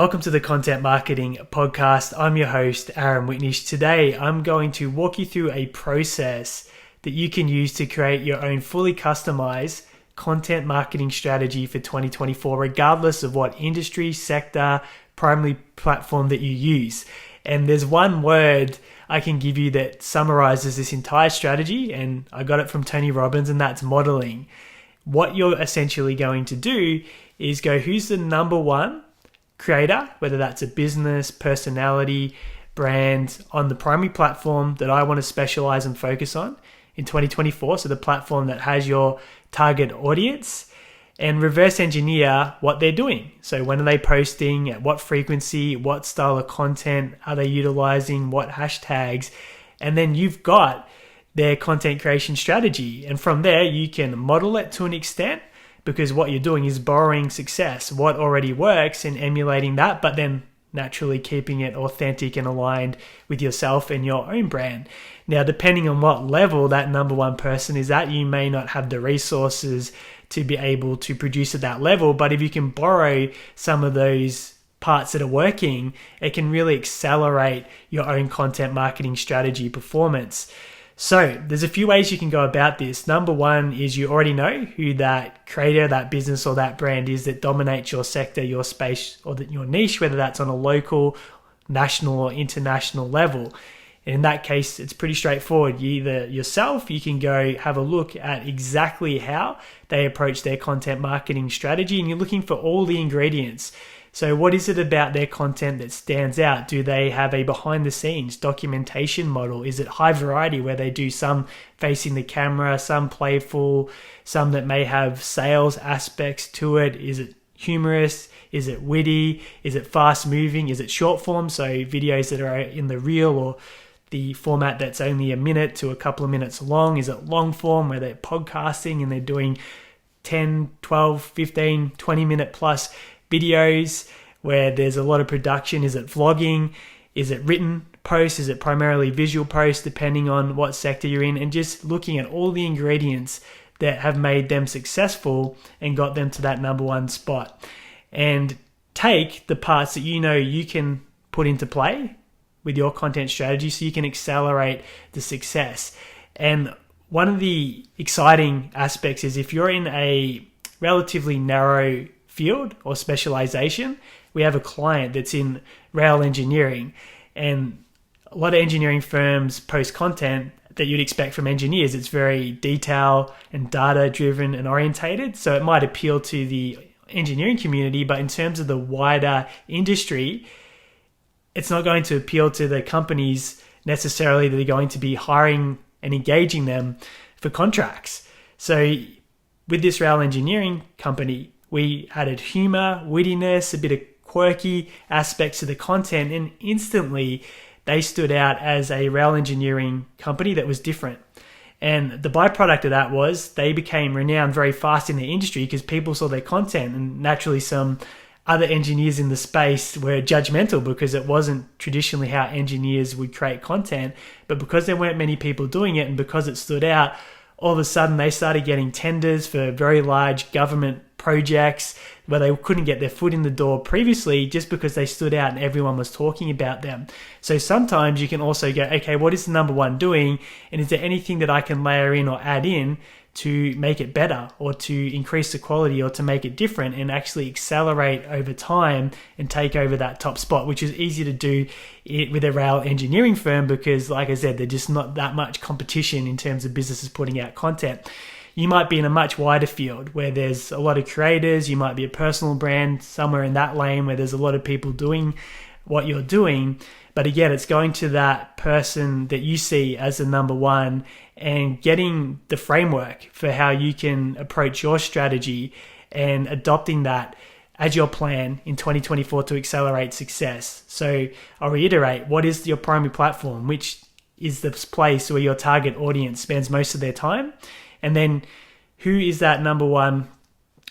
Welcome to the Content Marketing Podcast. I'm your host, Aaron Witnish. Today, I'm going to walk you through a process that you can use to create your own fully customized content marketing strategy for 2024, regardless of what industry, sector, primary platform that you use. And there's one word I can give you that summarizes this entire strategy, and I got it from Tony Robbins, and that's modeling. What you're essentially going to do is go, who's the number one creator, whether that's a business, personality, brand, on the primary platform that I want to specialize and focus on in 2024. So the platform that has your target audience, and reverse engineer what they're doing. So when are they posting, at what frequency, what style of content are they utilizing, what hashtags, and then you've got their content creation strategy. And from there, you can model it to an extent, because what you're doing is borrowing success, what already works, and emulating that, but then naturally keeping it authentic and aligned with yourself and your own brand. Now, depending on what level that number one person is at, you may not have the resources to be able to produce at that level, but if you can borrow some of those parts that are working, it can really accelerate your own content marketing strategy performance. So there's a few ways you can go about this. Number one is you already know who that creator, that business, or that brand is that dominates your sector, your space, or your niche, whether that's on a local, national, or international level. And in that case, it's pretty straightforward. You either yourself, you can go have a look at exactly how they approach their content marketing strategy, and you're looking for all the ingredients. So what is it about their content that stands out? Do they have a behind the scenes documentation model? Is it high variety where they do some facing the camera, some playful, some that may have sales aspects to it? Is it humorous? Is it witty? Is it fast moving? Is it short form? So videos that are in the reel or the format that's only a minute to a couple of minutes long. Is it long form where they're podcasting and they're doing 10, 12, 15, 20 minute plus videos where there's a lot of production? Is it vlogging? Is it written posts? Is it primarily visual posts, depending on what sector you're in? And just looking at all the ingredients that have made them successful and got them to that number one spot. And take the parts that you know you can put into play with your content strategy so you can accelerate the success. And one of the exciting aspects is if you're in a relatively narrow field or specialization. We have a client that's in rail engineering, and a lot of engineering firms post content that you'd expect from engineers. It's very detail and data driven and orientated, so it might appeal to the engineering community, but in terms of the wider industry, it's not going to appeal to the companies necessarily that are going to be hiring and engaging them for contracts. So with this rail engineering company, we added humor, wittiness, a bit of quirky aspects to the content, and instantly they stood out as a rail engineering company that was different. And the byproduct of that was they became renowned very fast in their industry because people saw their content, and naturally some other engineers in the space were judgmental because it wasn't traditionally how engineers would create content. But because there weren't many people doing it and because it stood out, all of a sudden they started getting tenders for very large government projects where they couldn't get their foot in the door previously just because they stood out and everyone was talking about them. So sometimes you can also go, okay, what is the number one doing? And is there anything that I can layer in or add in to make it better or to increase the quality or to make it different and actually accelerate over time and take over that top spot, which is easy to do with a rail engineering firm because, like I said, there's just not that much competition in terms of businesses putting out content. You might be in a much wider field where there's a lot of creators. You might be a personal brand somewhere in that lane where there's a lot of people doing what you're doing. But again, it's going to that person that you see as the number one and getting the framework for how you can approach your strategy and adopting that as your plan in 2024 to accelerate success. So I'll reiterate, what is your primary platform? Which is the place where your target audience spends most of their time? And then who is that number one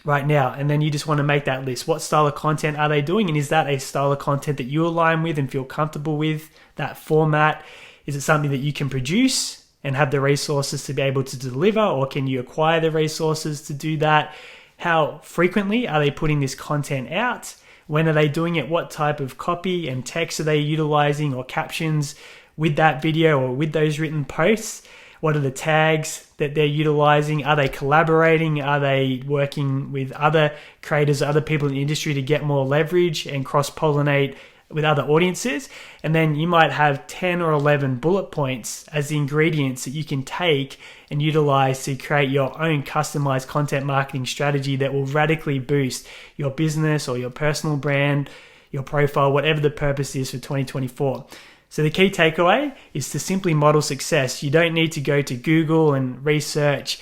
right now? And then you just want to make that list. What style of content are they doing? And is that a style of content that you align with and feel comfortable with? That format? Is it something that you can produce and have the resources to be able to deliver? Or can you acquire the resources to do that? How frequently are they putting this content out? When are they doing it? What type of copy and text are they utilizing, or captions with that video or with those written posts? What are the tags that they're utilizing? Are they collaborating? Are they working with other creators, other people in the industry to get more leverage and cross-pollinate with other audiences? And then you might have 10 or 11 bullet points as the ingredients that you can take and utilize to create your own customized content marketing strategy that will radically boost your business or your personal brand, your profile, whatever the purpose is for 2024. So the key takeaway is to simply model success. You don't need to go to Google and research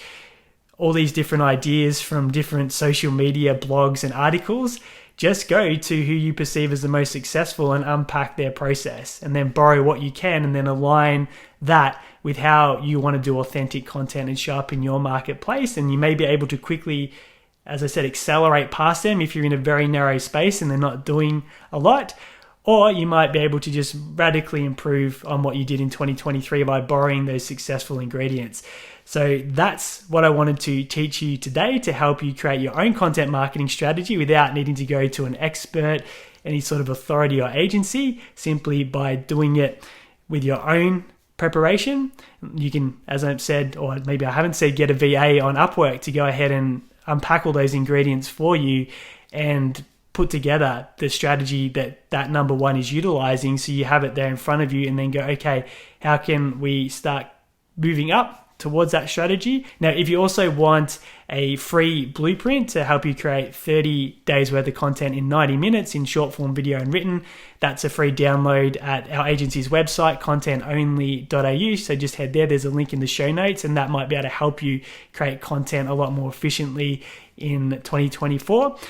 all these different ideas from different social media blogs and articles. Just go to who you perceive as the most successful and unpack their process, and then borrow what you can and then align that with how you want to do authentic content and show up in your marketplace. And you may be able to quickly, as I said, accelerate past them if you're in a very narrow space and they're not doing a lot. Or you might be able to just radically improve on what you did in 2023 by borrowing those successful ingredients. So that's what I wanted to teach you today to help you create your own content marketing strategy without needing to go to an expert, any sort of authority or agency, simply by doing it with your own preparation. You can, as I've said, or maybe I haven't said, get a VA on Upwork to go ahead and unpack all those ingredients for you and put together the strategy that number one is utilizing, so you have it there in front of you, and then go, okay, how can we start moving up towards that strategy? Now, if you also want a free blueprint to help you create 30 days worth of content in 90 minutes in short form video and written, that's a free download at our agency's website, contentonly.au. So just head there, there's a link in the show notes, and that might be able to help you create content a lot more efficiently in 2024.